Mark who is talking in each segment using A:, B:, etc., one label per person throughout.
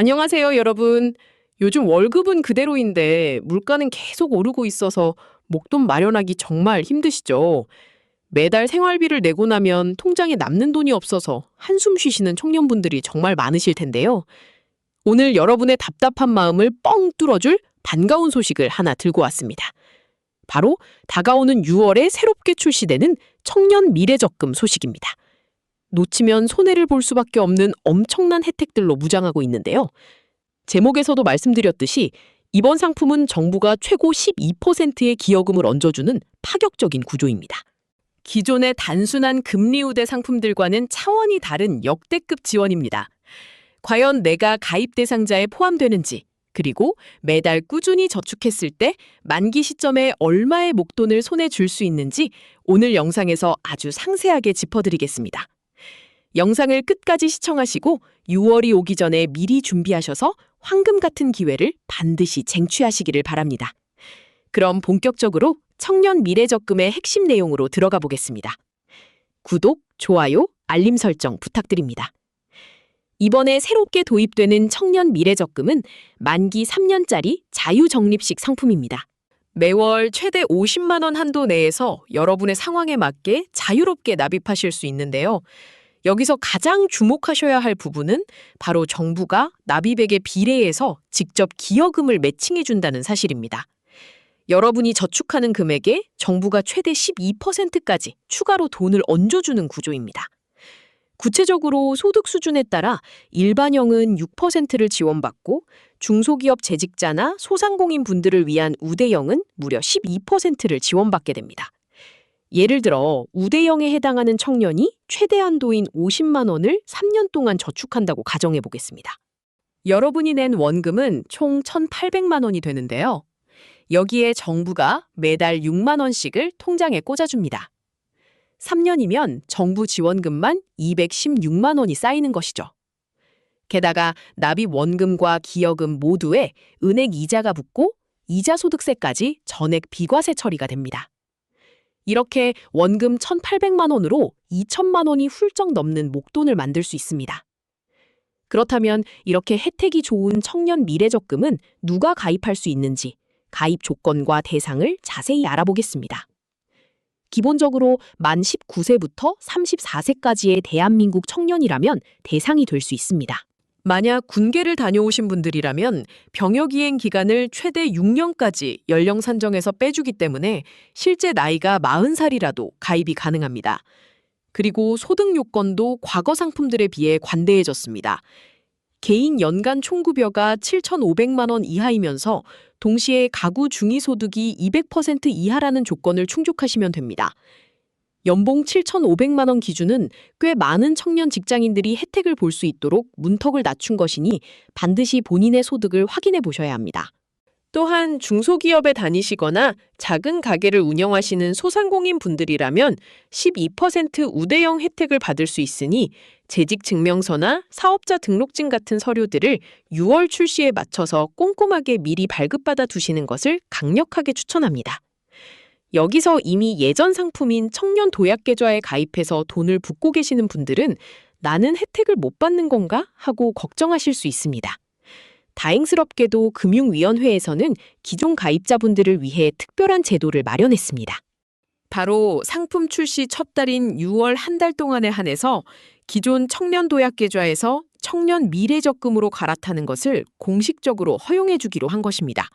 A: 안녕하세요, 여러분. 요즘 월급은 그대로인데 물가는 계속 오르고 있어서 목돈 마련하기 정말 힘드시죠? 매달 생활비를 내고 나면 통장에 남는 돈이 없어서 한숨 쉬시는 청년분들이 정말 많으실 텐데요. 오늘 여러분의 답답한 마음을 뻥 뚫어줄 반가운 소식을 하나 들고 왔습니다. 바로 다가오는 6월에 새롭게 출시되는 청년 미래적금 소식입니다. 놓치면 손해를 볼 수밖에 없는 엄청난 혜택들로 무장하고 있는데요. 제목에서도 말씀드렸듯이 이번 상품은 정부가 최고 12%의 기여금을 얹어주는 파격적인 구조입니다. 기존의 단순한 금리 우대 상품들과는 차원이 다른 역대급 지원입니다. 과연 내가 가입 대상자에 포함되는지, 그리고 매달 꾸준히 저축했을 때 만기 시점에 얼마의 목돈을 손에 줄 수 있는지 오늘 영상에서 아주 상세하게 짚어드리겠습니다. 영상을 끝까지 시청하시고 6월이 오기 전에 미리 준비하셔서 황금 같은 기회를 반드시 쟁취하시기를 바랍니다. 그럼 본격적으로 청년 미래적금의 핵심 내용으로 들어가 보겠습니다. 구독, 좋아요, 알림 설정 부탁드립니다. 이번에 새롭게 도입되는 청년 미래적금은 만기 3년짜리 자유적립식 상품입니다. 매월 최대 50만 원 한도 내에서 여러분의 상황에 맞게 자유롭게 납입하실 수 있는데요. 여기서 가장 주목하셔야 할 부분은 바로 정부가 납입액에 비례해서 직접 기여금을 매칭해준다는 사실입니다. 여러분이 저축하는 금액에 정부가 최대 12%까지 추가로 돈을 얹어주는 구조입니다. 구체적으로 소득 수준에 따라 일반형은 6%를 지원받고 중소기업 재직자나 소상공인 분들을 위한 우대형은 무려 12%를 지원받게 됩니다. 예를 들어 우대형에 해당하는 청년이 최대 한도인 50만 원을 3년 동안 저축한다고 가정해 보겠습니다. 여러분이 낸 원금은 총 1,800만 원이 되는데요. 여기에 정부가 매달 6만 원씩을 통장에 꽂아줍니다. 3년이면 정부 지원금만 216만 원이 쌓이는 것이죠. 게다가 납입 원금과 기여금 모두에 은행 이자가 붙고 이자 소득세까지 전액 비과세 처리가 됩니다. 이렇게 원금 1,800만 원으로 2천만 원이 훌쩍 넘는 목돈을 만들 수 있습니다. 그렇다면 이렇게 혜택이 좋은 청년 미래적금은 누가 가입할 수 있는지 가입 조건과 대상을 자세히 알아보겠습니다. 기본적으로 만 19세부터 34세까지의 대한민국 청년이라면 대상이 될 수 있습니다. 만약 군계를 다녀오신 분들이라면 병역이행 기간을 최대 6년까지 연령 산정해서 빼주기 때문에 실제 나이가 40살이라도 가입이 가능합니다. 그리고 소득 요건도 과거 상품들에 비해 관대해졌습니다. 개인 연간 총급여가 7,500만 원 이하이면서 동시에 가구 중위소득이 200% 이하라는 조건을 충족하시면 됩니다. 연봉 7,500만 원 기준은 꽤 많은 청년 직장인들이 혜택을 볼 수 있도록 문턱을 낮춘 것이니 반드시 본인의 소득을 확인해 보셔야 합니다. 또한 중소기업에 다니시거나 작은 가게를 운영하시는 소상공인 분들이라면 12% 우대형 혜택을 받을 수 있으니 재직증명서나 사업자 등록증 같은 서류들을 6월 출시에 맞춰서 꼼꼼하게 미리 발급받아 두시는 것을 강력하게 추천합니다. 여기서 이미 예전 상품인 청년 도약계좌에 가입해서 돈을 붓고 계시는 분들은 나는 혜택을 못 받는 건가? 하고 걱정하실 수 있습니다. 다행스럽게도 금융위원회에서는 기존 가입자분들을 위해 특별한 제도를 마련했습니다. 바로 상품 출시 첫 달인 6월 한 달 동안에 한해서 기존 청년 도약계좌에서 청년 미래적금으로 갈아타는 것을 공식적으로 허용해 주기로 한 것입니다.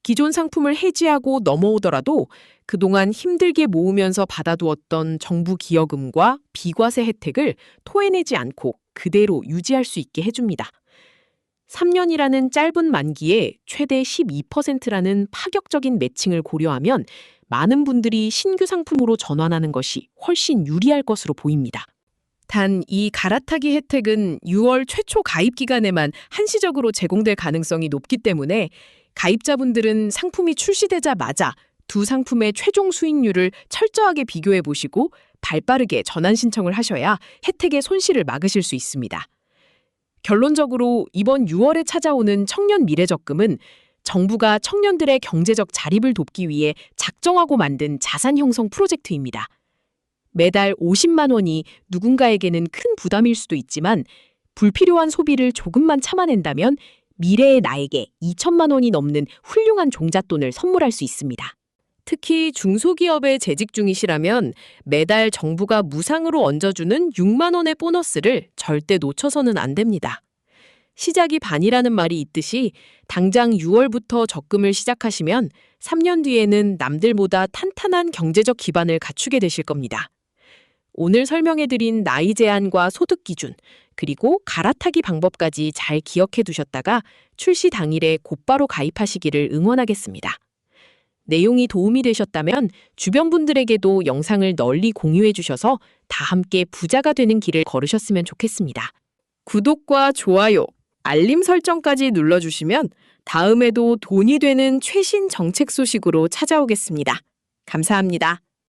A: 기존 상품을 해지하고 넘어오더라도 그동안 힘들게 모으면서 받아두었던 정부 기여금과 비과세 혜택을 토해내지 않고 그대로 유지할 수 있게 해줍니다. 3년이라는 짧은 만기에 최대 12%라는 파격적인 매칭을 고려하면 많은 분들이 신규 상품으로 전환하는 것이 훨씬 유리할 것으로 보입니다. 단 이 갈아타기 혜택은 6월 최초 가입 기간에만 한시적으로 제공될 가능성이 높기 때문에 가입자분들은 상품이 출시되자마자 두 상품의 최종 수익률을 철저하게 비교해 보시고 발빠르게 전환 신청을 하셔야 혜택의 손실을 막으실 수 있습니다. 결론적으로 이번 6월에 찾아오는 청년 미래적금은 정부가 청년들의 경제적 자립을 돕기 위해 작정하고 만든 자산 형성 프로젝트입니다. 매달 50만 원이 누군가에게는 큰 부담일 수도 있지만
B: 불필요한 소비를 조금만 참아낸다면 미래의 나에게 2천만 원이 넘는 훌륭한 종잣돈을 선물할 수 있습니다.
A: 특히 중소기업에 재직 중이시라면 매달 정부가 무상으로 얹어주는 6만 원의 보너스를 절대 놓쳐서는 안 됩니다. 시작이 반이라는 말이 있듯이 당장 6월부터 적금을 시작하시면 3년 뒤에는 남들보다 탄탄한 경제적 기반을 갖추게 되실 겁니다. 오늘 설명해드린 나이 제한과 소득 기준, 그리고 갈아타기 방법까지 잘 기억해 두셨다가 출시 당일에 곧바로 가입하시기를 응원하겠습니다. 내용이 도움이 되셨다면 주변 분들에게도 영상을 널리 공유해 주셔서 다 함께 부자가 되는 길을 걸으셨으면 좋겠습니다. 구독과 좋아요, 알림 설정까지 눌러주시면 다음에도 돈이 되는 최신 정책 소식으로 찾아오겠습니다. 감사합니다.